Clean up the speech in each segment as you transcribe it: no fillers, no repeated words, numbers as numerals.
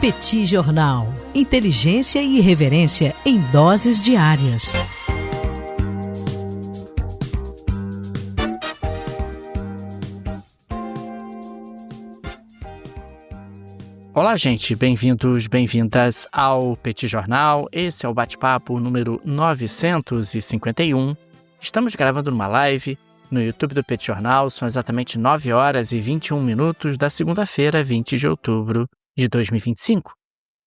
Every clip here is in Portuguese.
Petit Jornal. Inteligência e irreverência em doses diárias. Olá, gente. Bem-vindos, bem-vindas ao Petit Jornal. Esse é o bate-papo número 951. Estamos gravando numa live no YouTube do Petit Jornal. São exatamente 9 horas e 21 minutos da segunda-feira, 20 de outubro de 2025.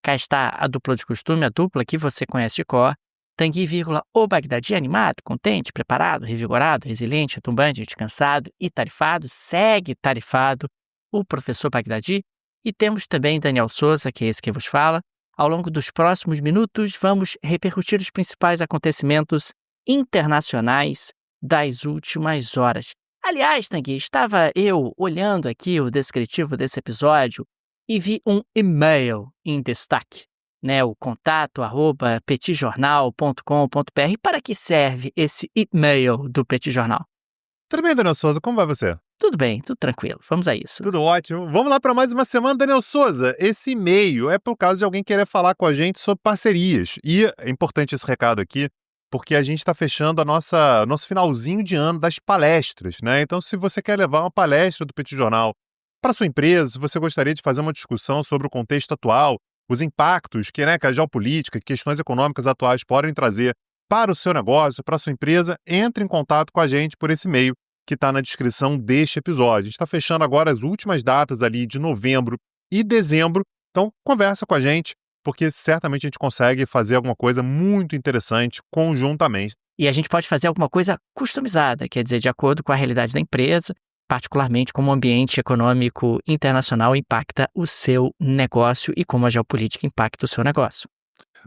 Cá está a dupla de costume, a dupla que você conhece de cor. Tanguy, o Bagdadi, animado, contente, preparado, revigorado, resiliente, retumbante, descansado e tarifado. Segue tarifado o professor Bagdadi. E temos também Daniel Souza, que é esse que vos fala. Ao longo dos próximos minutos, vamos repercutir os principais acontecimentos internacionais das últimas horas. Aliás, Tanguy, estava eu olhando aqui o descritivo desse episódio e vi um e-mail em destaque, né? O contato@petitjornal.com.br. Para que serve esse e-mail do Petit Jornal? Tudo bem, Daniel Souza? Como vai você? Tudo bem, tudo tranquilo. Vamos a isso. Tudo ótimo. Vamos lá para mais uma semana, Daniel Souza. Esse e-mail é por causa de alguém querer falar com a gente sobre parcerias. E é importante esse recado aqui, porque a gente está fechando nosso finalzinho de ano das palestras, né? Então, se você quer levar uma palestra do Petit Jornal para sua empresa, se você gostaria de fazer uma discussão sobre o contexto atual, os impactos que a geopolítica, questões econômicas atuais podem trazer para o seu negócio, para a sua empresa, entre em contato com a gente por esse e-mail que está na descrição deste episódio. A gente está fechando agora as últimas datas ali de novembro e dezembro, então conversa com a gente, porque certamente a gente consegue fazer alguma coisa muito interessante conjuntamente. E a gente pode fazer alguma coisa customizada, quer dizer, de acordo com a realidade da empresa, particularmente como o ambiente econômico internacional impacta o seu negócio e como a geopolítica impacta o seu negócio.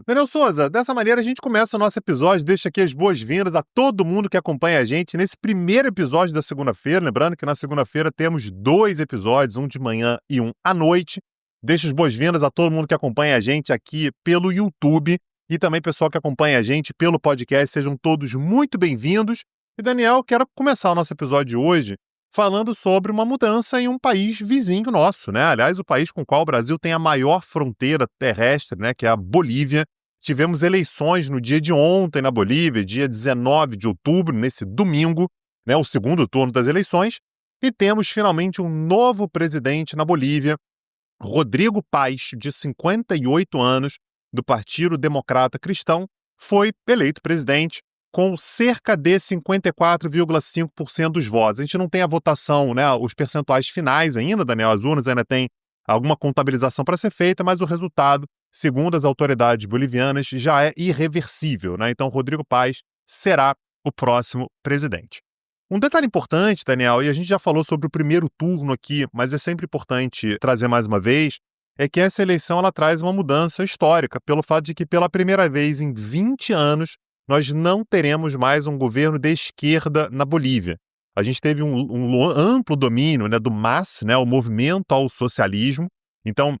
Daniel Souza, dessa maneira a gente começa o nosso episódio, deixa aqui as boas-vindas a todo mundo que acompanha a gente nesse primeiro episódio da segunda-feira, lembrando que na segunda-feira temos 2 episódios, um de manhã e um à noite. Deixa as boas-vindas a todo mundo que acompanha a gente aqui pelo YouTube e também pessoal que acompanha a gente pelo podcast, sejam todos muito bem-vindos. E Daniel, quero começar o nosso episódio de hoje falando sobre uma mudança em um país vizinho nosso, né? Aliás, o país com o qual o Brasil tem a maior fronteira terrestre, né? Que é a Bolívia. Tivemos eleições no dia de ontem na Bolívia, dia 19 de outubro, nesse domingo, né? O segundo turno das eleições. E temos finalmente um novo presidente na Bolívia, Rodrigo Paz, de 58 anos, do Partido Democrata Cristão, foi eleito presidente com cerca de 54,5% dos votos. A gente não tem a votação, né, os percentuais finais ainda, Daniel, as urnas ainda tem alguma contabilização para ser feita, mas o resultado, segundo as autoridades bolivianas, já é irreversível, né? Então, Rodrigo Paz será o próximo presidente. Um detalhe importante, Daniel, e a gente já falou sobre o primeiro turno aqui, mas é sempre importante trazer mais uma vez, é que essa eleição ela traz uma mudança histórica, pelo fato de que pela primeira vez em 20 anos nós não teremos mais um governo de esquerda na Bolívia. A gente teve um amplo domínio, né, do MAS, né, o Movimento ao Socialismo. Então,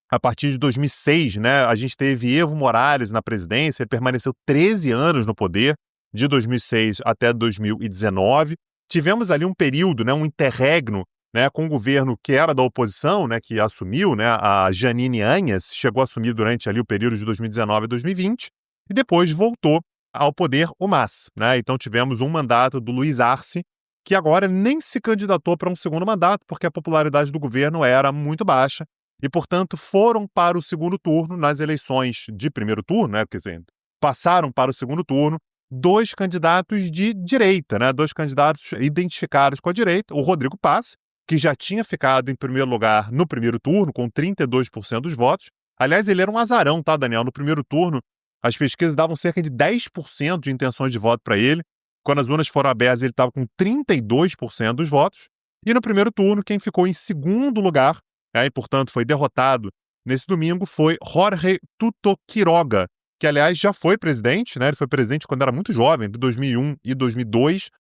a partir de 2006, né, a gente teve Evo Morales na presidência, ele permaneceu 13 anos no poder, de 2006 até 2019. Tivemos ali um período, né, um interregno, né, com o governo que era da oposição, né, que assumiu, né, a Jeanine Áñez, chegou a assumir durante ali o período de 2019 a 2020, e depois voltou ao poder o MAS, né? Então tivemos um mandato do Luiz Arce, que agora nem se candidatou para um segundo mandato, porque a popularidade do governo era muito baixa, e, portanto, foram para o segundo turno nas eleições de primeiro turno, né? Quer dizer, passaram para o segundo turno 2 candidatos de direita, né? 2 candidatos identificados com a direita, o Rodrigo Paz, que já tinha ficado em primeiro lugar no primeiro turno, com 32% dos votos. Aliás, ele era um azarão, tá, Daniel? No primeiro turno, as pesquisas davam cerca de 10% de intenções de voto para ele. Quando as urnas foram abertas, ele estava com 32% dos votos. E no primeiro turno, quem ficou em segundo lugar, e portanto foi derrotado nesse domingo, foi Jorge Tuto Quiroga, que aliás já foi presidente, né? Ele foi presidente quando era muito jovem, de 2001 e 2002.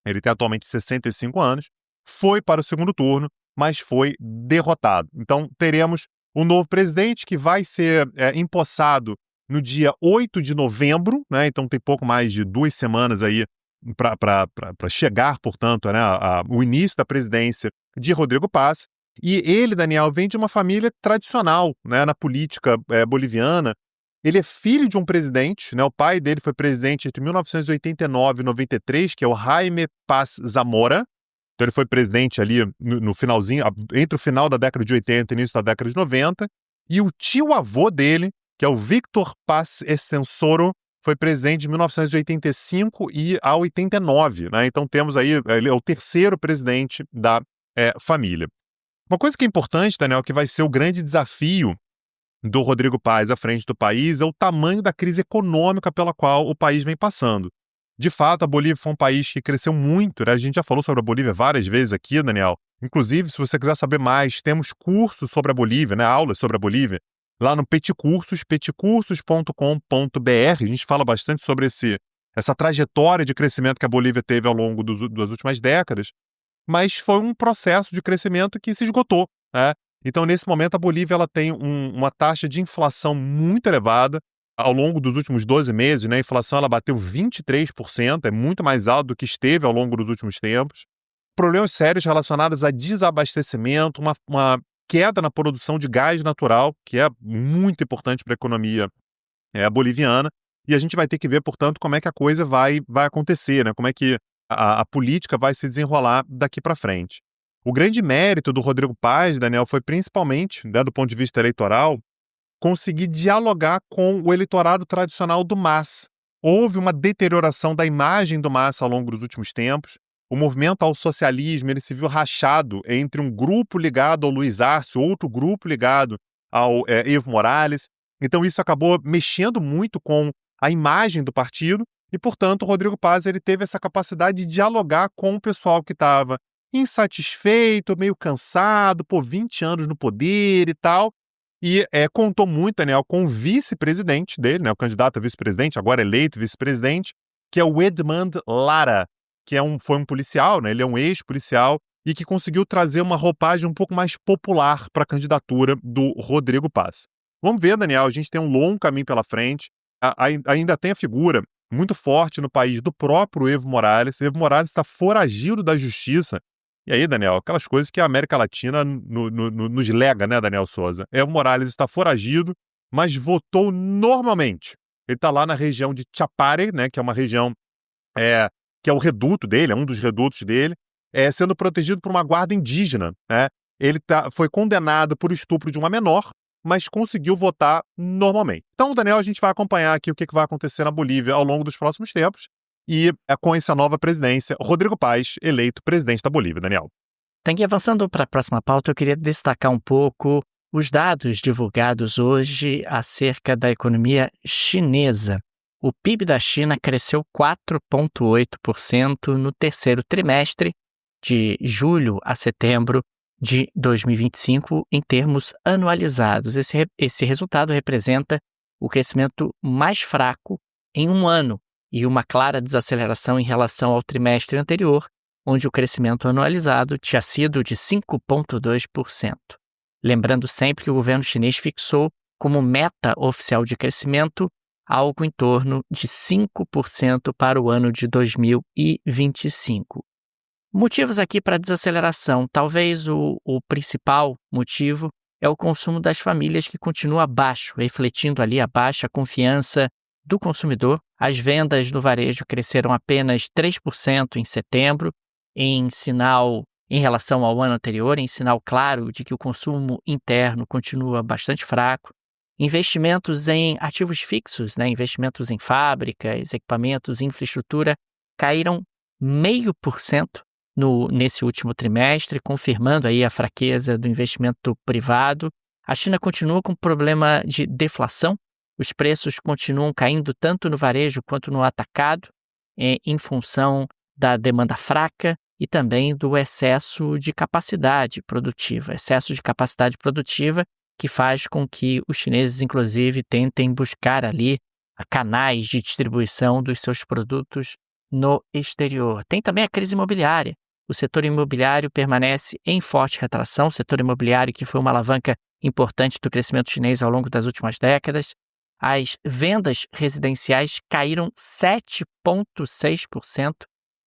Ele tem atualmente 65 anos. Foi para o segundo turno, mas foi derrotado. Então teremos um novo presidente que vai ser empossado no dia 8 de novembro, né? Então tem pouco mais de 2 semanas aí para chegar, portanto, né, o início da presidência de Rodrigo Paz. E ele, Daniel, vem de uma família tradicional, né, na política boliviana. Ele é filho de um presidente, né? O pai dele foi presidente entre 1989 e 93, que é o Jaime Paz Zamora. Então ele foi presidente ali no finalzinho, entre o final da década de 80 e início da década de 90. E o tio-avô dele, que é o Víctor Paz Estensoro, foi presidente de 1985 e a 89, né? Então temos aí, ele é o terceiro presidente da família. Uma coisa que é importante, Daniel, que vai ser o grande desafio do Rodrigo Paz à frente do país é o tamanho da crise econômica pela qual o país vem passando. De fato, a Bolívia foi um país que cresceu muito, né? A gente já falou sobre a Bolívia várias vezes aqui, Daniel. Inclusive, se você quiser saber mais, temos cursos sobre a Bolívia, né? Aulas sobre a Bolívia, lá no Peticursos, peticursos.com.br. A gente fala bastante sobre essa trajetória de crescimento que a Bolívia teve ao longo das últimas décadas, mas foi um processo de crescimento que se esgotou, né? Então, nesse momento, a Bolívia ela tem uma taxa de inflação muito elevada. Ao longo dos últimos 12 meses, né, a inflação ela bateu 23%, é muito mais alto do que esteve ao longo dos últimos tempos. Problemas sérios relacionados a desabastecimento, uma queda na produção de gás natural, que é muito importante para a economia boliviana. E a gente vai ter que ver, portanto, como é que a coisa vai acontecer, né? Como é que a política vai se desenrolar daqui para frente. O grande mérito do Rodrigo Paz, Daniel, foi principalmente, né, do ponto de vista eleitoral, conseguir dialogar com o eleitorado tradicional do MAS. Houve uma deterioração da imagem do MAS ao longo dos últimos tempos. O movimento ao socialismo ele se viu rachado entre um grupo ligado ao Luiz Arce, outro grupo ligado ao Evo Morales. Então isso acabou mexendo muito com a imagem do partido e, portanto, o Rodrigo Paz ele teve essa capacidade de dialogar com o pessoal que estava insatisfeito, meio cansado, 20 anos no poder e tal. E contou muito, Daniel, com o vice-presidente dele, né, o candidato a vice-presidente, agora eleito vice-presidente, que é o Edmund Lara, que foi um policial, né, ele é um ex-policial, e que conseguiu trazer uma roupagem um pouco mais popular para a candidatura do Rodrigo Paz. Vamos ver, Daniel, a gente tem um longo caminho pela frente, ainda tem a figura muito forte no país do próprio Evo Morales. O Evo Morales está foragido da justiça. E aí, Daniel, aquelas coisas que a América Latina nos lega, né, Daniel Souza? Evo Morales está foragido, mas votou normalmente. Ele está lá na região de Chapare, né, que é uma região que é o reduto dele, é um dos redutos dele, sendo protegido por uma guarda indígena, né? Ele foi condenado por estupro de uma menor, mas conseguiu votar normalmente. Então, Daniel, a gente vai acompanhar aqui o que vai acontecer na Bolívia ao longo dos próximos tempos. E com essa nova presidência, Rodrigo Paz eleito presidente da Bolívia, Daniel. Tem que ir avançando para a próxima pauta, eu queria destacar um pouco os dados divulgados hoje acerca da economia chinesa. O PIB da China cresceu 4,8% no terceiro trimestre, de julho a setembro de 2025, em termos anualizados. Esse resultado representa o crescimento mais fraco em um ano, e uma clara desaceleração em relação ao trimestre anterior, onde o crescimento anualizado tinha sido de 5,2%. Lembrando sempre que o governo chinês fixou como meta oficial de crescimento algo em torno de 5% para o ano de 2025. Motivos aqui para a desaceleração. Talvez o principal motivo é o consumo das famílias que continua baixo, refletindo ali a baixa confiança do consumidor. As vendas no varejo cresceram apenas 3% em setembro, em relação ao ano anterior, em sinal claro de que o consumo interno continua bastante fraco. Investimentos em ativos fixos, né, investimentos em fábricas, equipamentos, infraestrutura, caíram 0,5% nesse último trimestre, confirmando aí a fraqueza do investimento privado. A China continua com problema de deflação. Os preços continuam caindo tanto no varejo quanto no atacado, em função da demanda fraca e também do excesso de capacidade produtiva. Excesso de capacidade produtiva que faz com que os chineses, inclusive, tentem buscar ali canais de distribuição dos seus produtos no exterior. Tem também a crise imobiliária. O setor imobiliário permanece em forte retração, o setor imobiliário que foi uma alavanca importante do crescimento chinês ao longo das últimas décadas. As vendas residenciais caíram 7,6%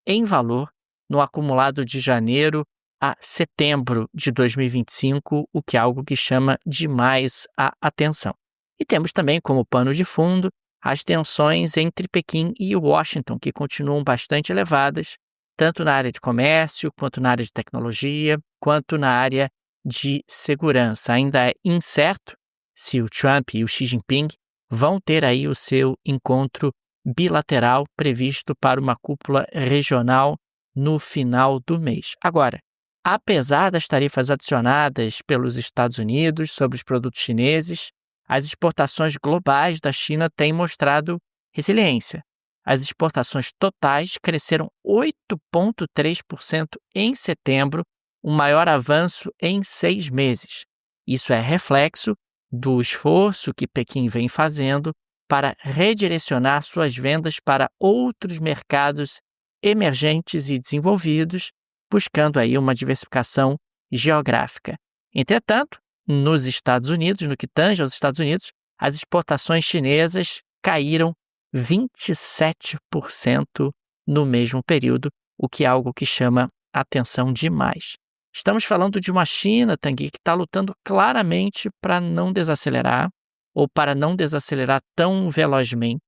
em valor no acumulado de janeiro a setembro de 2025, o que é algo que chama demais a atenção. E temos também como pano de fundo as tensões entre Pequim e Washington, que continuam bastante elevadas, tanto na área de comércio, quanto na área de tecnologia, quanto na área de segurança. Ainda é incerto se o Trump e o Xi Jinping vão ter aí o seu encontro bilateral previsto para uma cúpula regional no final do mês. Agora, apesar das tarifas adicionadas pelos Estados Unidos sobre os produtos chineses, as exportações globais da China têm mostrado resiliência. As exportações totais cresceram 8,3% em setembro, o maior avanço em 6 meses. Isso é reflexo do esforço que Pequim vem fazendo para redirecionar suas vendas para outros mercados emergentes e desenvolvidos, buscando aí uma diversificação geográfica. Entretanto, nos Estados Unidos, no que tange aos Estados Unidos, as exportações chinesas caíram 27% no mesmo período, o que é algo que chama atenção demais. Estamos falando de uma China, Tanguy, que está lutando claramente para não desacelerar ou para não desacelerar tão velozmente.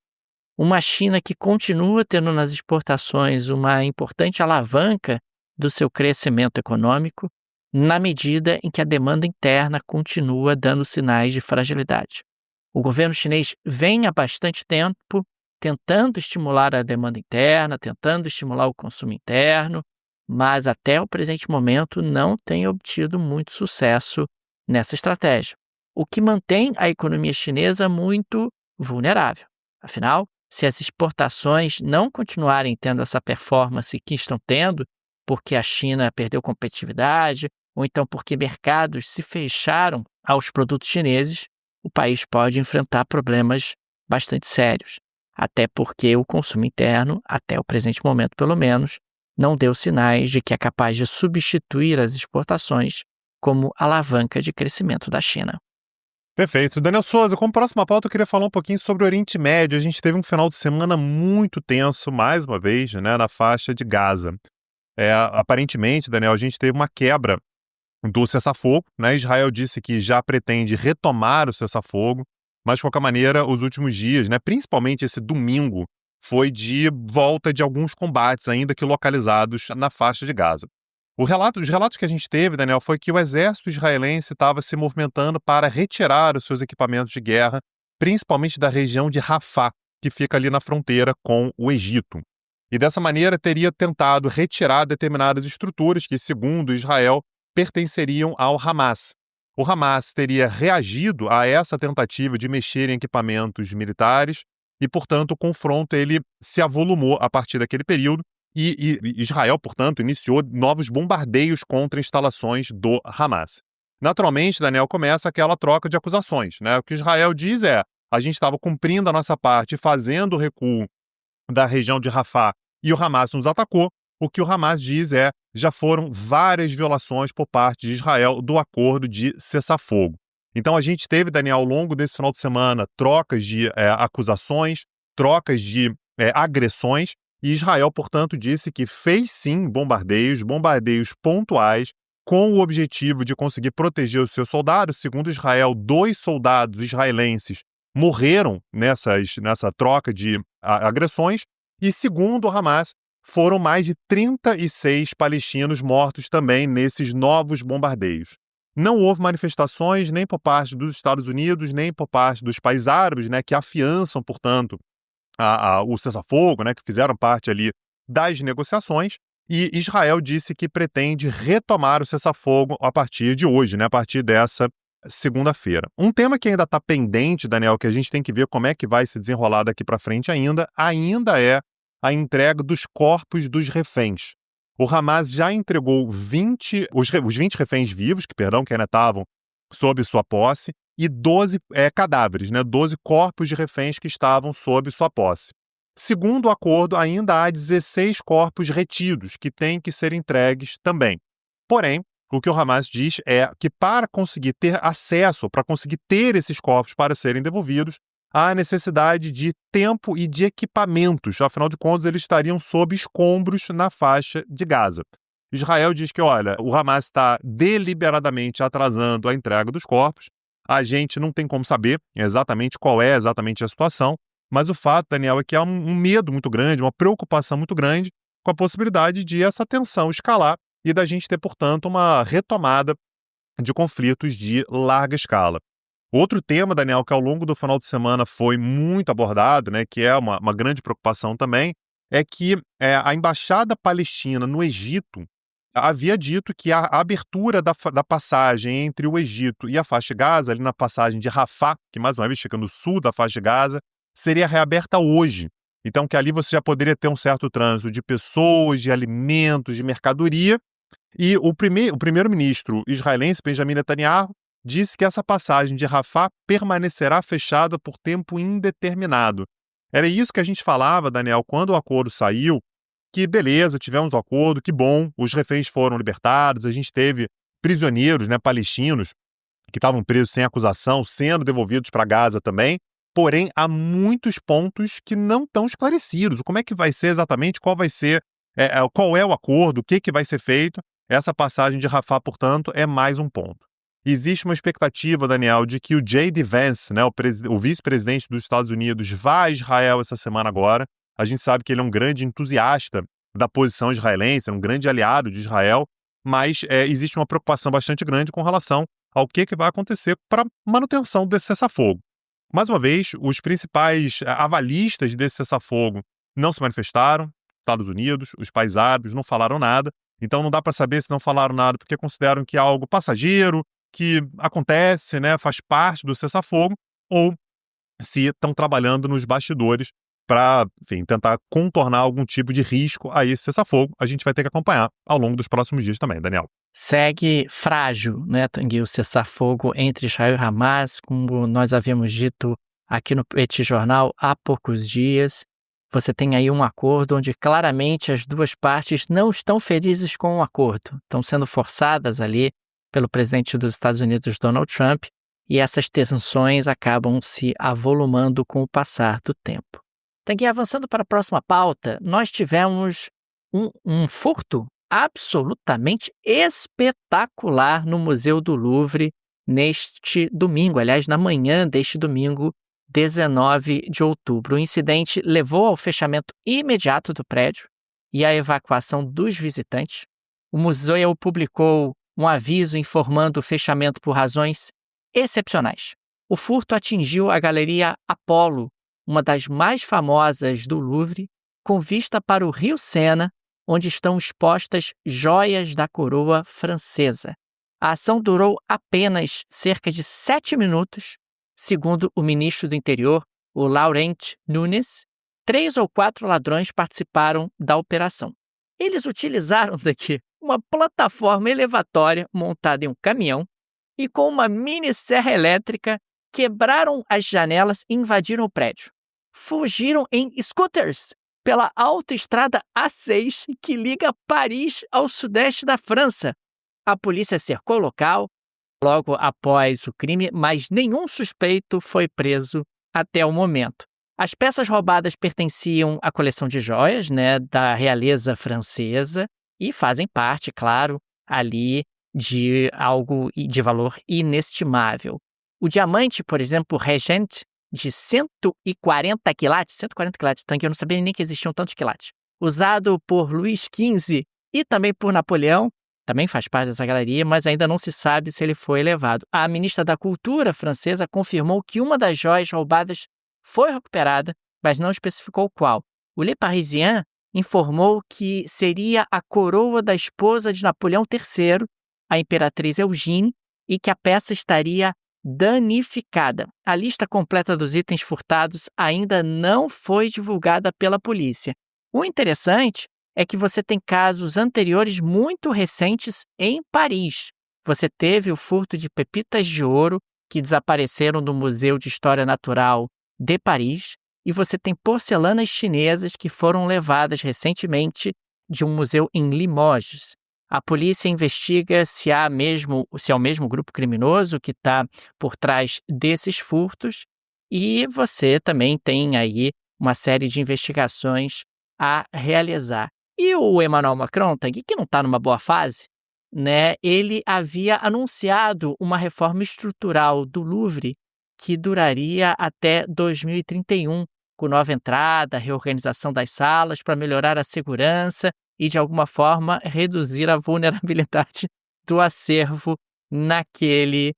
Uma China que continua tendo nas exportações uma importante alavanca do seu crescimento econômico, na medida em que a demanda interna continua dando sinais de fragilidade. O governo chinês vem há bastante tempo tentando estimular a demanda interna, tentando estimular o consumo interno, mas até o presente momento não tem obtido muito sucesso nessa estratégia, o que mantém a economia chinesa muito vulnerável. Afinal, se as exportações não continuarem tendo essa performance que estão tendo, porque a China perdeu competitividade, ou então porque mercados se fecharam aos produtos chineses, o país pode enfrentar problemas bastante sérios. Até porque o consumo interno, até o presente momento pelo menos, não deu sinais de que é capaz de substituir as exportações como alavanca de crescimento da China. Perfeito. Daniel Souza, como próxima pauta, eu queria falar um pouquinho sobre o Oriente Médio. A gente teve um final de semana muito tenso, mais uma vez, na faixa de Gaza. Aparentemente, Daniel, a gente teve uma quebra do cessar-fogo, Israel disse que já pretende retomar o cessar-fogo, mas, de qualquer maneira, os últimos dias, principalmente esse domingo, foi de volta de alguns combates, ainda que localizados na faixa de Gaza. Os relatos que a gente teve, Daniel, foi que o exército israelense estava se movimentando para retirar os seus equipamentos de guerra, principalmente da região de Rafah, que fica ali na fronteira com o Egito. E dessa maneira teria tentado retirar determinadas estruturas que, segundo Israel, pertenceriam ao Hamas. O Hamas teria reagido a essa tentativa de mexer em equipamentos militares e, portanto, o confronto ele se avolumou a partir daquele período e Israel, portanto, iniciou novos bombardeios contra instalações do Hamas. Naturalmente, Daniel, começa aquela troca de acusações, O que Israel diz é: a gente estava cumprindo a nossa parte, fazendo o recuo da região de Rafah e o Hamas nos atacou. O que o Hamas diz é: já foram várias violações por parte de Israel do acordo de cessar-fogo. Então a gente teve, Daniel, ao longo desse final de semana, trocas de acusações, trocas de agressões, e Israel, portanto, disse que fez sim bombardeios pontuais, com o objetivo de conseguir proteger os seus soldados. Segundo Israel, 2 soldados israelenses morreram nessa troca de agressões, e segundo o Hamas, foram mais de 36 palestinos mortos também nesses novos bombardeios. Não houve manifestações nem por parte dos Estados Unidos, nem por parte dos países árabes, que afiançam, portanto, o cessar-fogo, que fizeram parte ali das negociações, e Israel disse que pretende retomar o cessar-fogo a partir de hoje, a partir dessa segunda-feira. Um tema que ainda está pendente, Daniel, que a gente tem que ver como é que vai se desenrolar daqui para frente ainda é a entrega dos corpos dos reféns. O Hamas já entregou os 20 reféns vivos, que ainda estavam sob sua posse, e 12 cadáveres, 12 corpos de reféns que estavam sob sua posse. Segundo o acordo, ainda há 16 corpos retidos que têm que ser entregues também. Porém, o que o Hamas diz é que para conseguir ter acesso, para conseguir ter esses corpos para serem devolvidos, há necessidade de tempo e de equipamentos. Afinal de contas, eles estariam sob escombros na faixa de Gaza. Israel diz que, olha, o Hamas está deliberadamente atrasando a entrega dos corpos. A gente não tem como saber qual é exatamente a situação, mas o fato, Daniel, é que há um medo muito grande, uma preocupação muito grande com a possibilidade de essa tensão escalar e da gente ter, portanto, uma retomada de conflitos de larga escala. Outro tema, Daniel, que ao longo do final de semana foi muito abordado, né, que é uma grande preocupação também, é que a Embaixada Palestina no Egito havia dito que a abertura da passagem entre o Egito e a faixa de Gaza, ali na passagem de Rafah, que mais uma vez fica no sul da faixa de Gaza, seria reaberta hoje. Então, que ali você já poderia ter um certo trânsito de pessoas, de alimentos, de mercadoria. E o primeiro-ministro israelense, Benjamin Netanyahu, disse que essa passagem de Rafah permanecerá fechada por tempo indeterminado. Era isso que a gente falava, Daniel, quando o acordo saiu, que beleza, tivemos um acordo, que bom, os reféns foram libertados, a gente teve prisioneiros, né, palestinos, que estavam presos sem acusação, sendo devolvidos para Gaza também, porém há muitos pontos que não estão esclarecidos. Como é que vai ser exatamente, qual é o acordo, o que vai ser feito. Essa passagem de Rafah, portanto, é mais um ponto. Existe uma expectativa, Daniel, de que o J.D. Vance, né, o vice-presidente dos Estados Unidos, vá a Israel essa semana agora. A gente sabe que ele é um grande entusiasta da posição israelense, é um grande aliado de Israel, mas existe uma preocupação bastante grande com relação ao que vai acontecer para a manutenção desse cessar-fogo. Mais uma vez, os principais avalistas desse cessar-fogo não se manifestaram, Estados Unidos, os países árabes não falaram nada, então não dá para saber se não falaram nada porque consideram que é algo passageiro, que acontece, né, faz parte do cessar-fogo, ou se estão trabalhando nos bastidores para, enfim, tentar contornar algum tipo de risco a esse cessar-fogo. A gente vai ter que acompanhar ao longo dos próximos dias também, Daniel. Segue frágil, né, Tanguy, o cessar-fogo entre Israel e Hamas, como nós havíamos dito aqui no Petit Jornal há poucos dias. Você tem aí um acordo onde claramente as duas partes não estão felizes com o acordo. Estão sendo forçadas ali pelo presidente dos Estados Unidos, Donald Trump, e essas tensões acabam se avolumando com o passar do tempo. Tanguy, avançando para a próxima pauta, nós tivemos um furto absolutamente espetacular no Museu do Louvre neste domingo, aliás, na manhã deste domingo, 19 de outubro. O incidente levou ao fechamento imediato do prédio e à evacuação dos visitantes. O museu publicou um aviso informando o fechamento por razões excepcionais. O furto atingiu a Galeria Apollo, uma das mais famosas do Louvre, com vista para o Rio Sena, onde estão expostas joias da coroa francesa. A ação durou apenas cerca de 7 minutos, segundo o ministro do Interior, o Laurent Nunez. 3 ou 4 ladrões participaram da operação. Eles utilizaram uma plataforma elevatória montada em um caminhão e com uma mini serra elétrica quebraram as janelas e invadiram o prédio. Fugiram em scooters pela autoestrada A6 que liga Paris ao sudeste da França. A polícia cercou o local logo após o crime, mas nenhum suspeito foi preso até o momento. As peças roubadas pertenciam à coleção de joias, né, da realeza francesa e fazem parte, claro, ali de algo de valor inestimável. O diamante, por exemplo, Regent, de 140 quilates, Tanguy, eu não sabia nem que existiam tantos quilates, usado por Luís XV e também por Napoleão, também faz parte dessa galeria, mas ainda não se sabe se ele foi levado. A ministra da Cultura francesa confirmou que uma das joias roubadas foi recuperada, mas não especificou qual. O Le Parisien informou que seria a coroa da esposa de Napoleão III, a imperatriz Eugênie, e que a peça estaria danificada. A lista completa dos itens furtados ainda não foi divulgada pela polícia. O interessante é que você tem casos anteriores muito recentes em Paris. Você teve o furto de pepitas de ouro que desapareceram do Museu de História Natural de Paris, e você tem porcelanas chinesas que foram levadas recentemente de um museu em Limoges. A polícia investiga se é o mesmo grupo criminoso que está por trás desses furtos, e você também tem aí uma série de investigações a realizar. E o Emmanuel Macron, que não está numa boa fase, né, ele havia anunciado uma reforma estrutural do Louvre que duraria até 2031, com nova entrada, reorganização das salas para melhorar a segurança e, de alguma forma, reduzir a vulnerabilidade do acervo naquele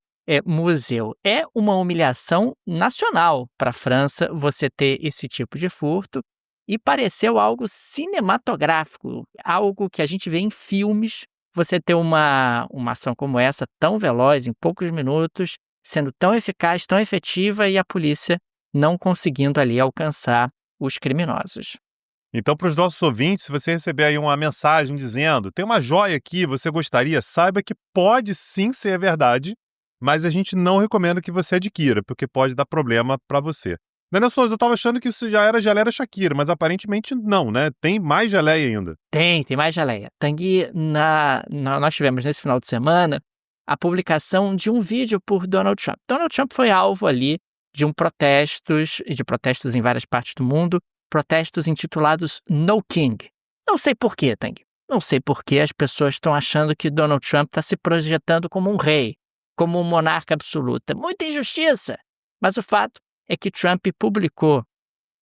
museu. É uma humilhação nacional para a França você ter esse tipo de furto e pareceu algo cinematográfico, algo que a gente vê em filmes. Você ter uma ação como essa, tão veloz, em poucos minutos, sendo tão eficaz, tão efetiva e a polícia não conseguindo ali alcançar os criminosos. Então, para os nossos ouvintes, se você receber aí uma mensagem dizendo tem uma joia aqui, você gostaria, saiba que pode sim ser verdade, mas a gente não recomenda que você adquira, porque pode dar problema para você. Daniel Souza, eu estava achando que isso já era geleia Shakira, mas aparentemente não, né? Tem mais geleia ainda. Tem mais geleia. Tanguy, nós tivemos nesse final de semana a publicação de um vídeo por Donald Trump. Donald Trump foi alvo ali de protestos em várias partes do mundo, protestos intitulados No King. Não sei por quê, Tanguy. Não sei por que as pessoas estão achando que Donald Trump está se projetando como um rei, como um monarca absoluto. Muita injustiça. Mas o fato é que Trump publicou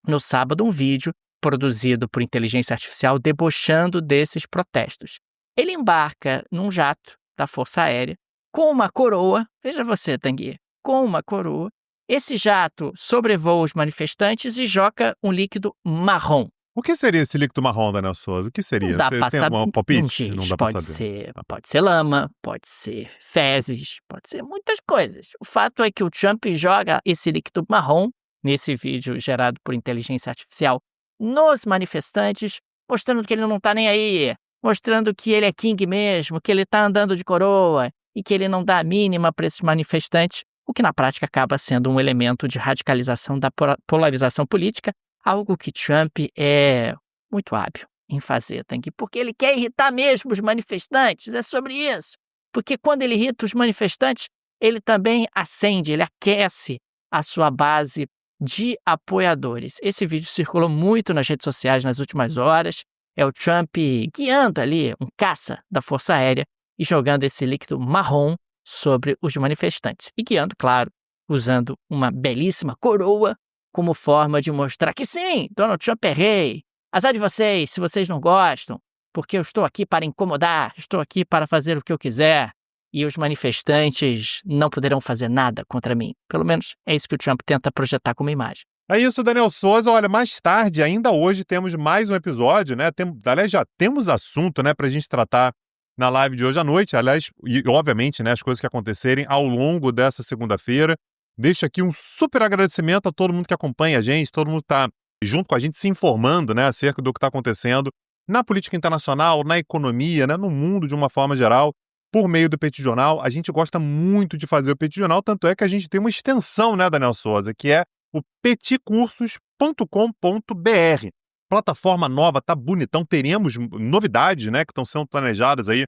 no sábado um vídeo produzido por inteligência artificial debochando desses protestos. Ele embarca num jato da Força Aérea com uma coroa, veja você, Tanguy, com uma coroa. Esse jato sobrevoa os manifestantes e joga um líquido marrom. O que seria esse líquido marrom, Daniel Souza? O que seria? Não dá Você pra tem saber. um palpite? Não dá pra Pode saber. pode ser lama, pode ser fezes, pode ser muitas coisas. O fato é que o Trump joga esse líquido marrom, nesse vídeo gerado por inteligência artificial, nos manifestantes, mostrando que ele não tá nem aí, mostrando que ele é king mesmo, que ele tá andando de coroa e que ele não dá a mínima para esses manifestantes, o que na prática acaba sendo um elemento de radicalização da polarização política, algo que Trump é muito hábil em fazer, Tanguy, porque ele quer irritar mesmo os manifestantes, é sobre isso. Porque quando ele irrita os manifestantes, ele também acende, ele aquece a sua base de apoiadores. Esse vídeo circulou muito nas redes sociais nas últimas horas. É o Trump guiando ali um caça da Força Aérea e jogando esse líquido marrom sobre os manifestantes. E guiando, claro, usando uma belíssima coroa como forma de mostrar que sim, Donald Trump é rei. Azar de vocês, se vocês não gostam, porque eu estou aqui para incomodar, estou aqui para fazer o que eu quiser e os manifestantes não poderão fazer nada contra mim. Pelo menos é isso que o Trump tenta projetar como imagem. É isso, Daniel Souza. Olha, mais tarde, ainda hoje, temos mais um episódio, né? Aliás, já temos assunto, né, pra gente tratar na live de hoje à noite. Aliás, e obviamente, né, as coisas que acontecerem ao longo dessa segunda-feira. Deixo aqui um super agradecimento a todo mundo que acompanha a gente, todo mundo está junto com a gente se informando, né, acerca do que está acontecendo na política internacional, na economia, né, no mundo de uma forma geral, por meio do Petit Jornal. A gente gosta muito de fazer o Petit Jornal, tanto é que a gente tem uma extensão, né, Daniel Souza, que é o petitcursos.com.br. Plataforma nova, tá bonitão, teremos novidades, né, que estão sendo planejadas aí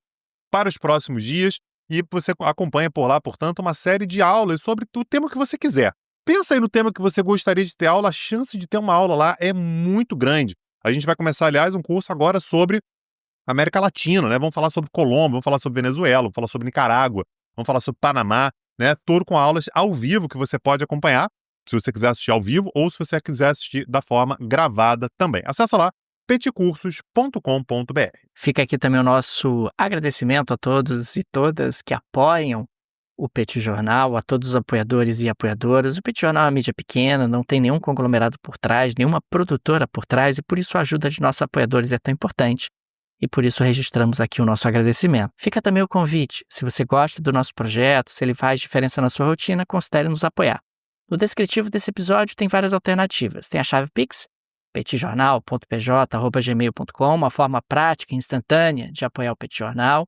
para os próximos dias. E você acompanha por lá, portanto, uma série de aulas sobre o tema que você quiser. Pensa aí no tema que você gostaria de ter aula, a chance de ter uma aula lá é muito grande. A gente vai começar, aliás, um curso agora sobre América Latina, né? Vamos falar sobre Colômbia, vamos falar sobre Venezuela, vamos falar sobre Nicarágua, vamos falar sobre Panamá, né? Tudo com aulas ao vivo que você pode acompanhar, se você quiser assistir ao vivo ou se você quiser assistir da forma gravada também. Acessa lá, petitcursos.com.br. Fica aqui também o nosso agradecimento a todos e todas que apoiam o Petit Jornal, a todos os apoiadores e apoiadoras. O Petit Jornal é uma mídia pequena, não tem nenhum conglomerado por trás, nenhuma produtora por trás, e por isso a ajuda de nossos apoiadores é tão importante. E por isso registramos aqui o nosso agradecimento. Fica também o convite. Se você gosta do nosso projeto, se ele faz diferença na sua rotina, considere nos apoiar. No descritivo desse episódio tem várias alternativas. Tem a chave Pix, petitjornal.pj@gmail.com, uma forma prática e instantânea de apoiar o Petit Jornal.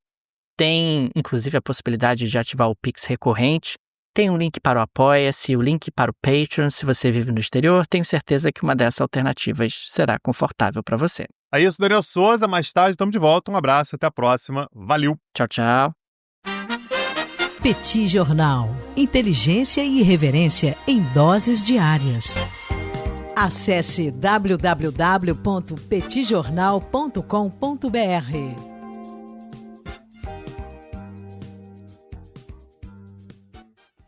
Tem, inclusive, a possibilidade de ativar o Pix recorrente. Tem um link para o Apoia-se, o link para o Patreon, se você vive no exterior. Tenho certeza que uma dessas alternativas será confortável para você. É isso, Daniel Souza. Mais tarde estamos de volta. Um abraço, até a próxima. Valeu! Tchau, tchau. Petit Jornal. Inteligência e irreverência em doses diárias. Acesse www.petitjornal.com.br.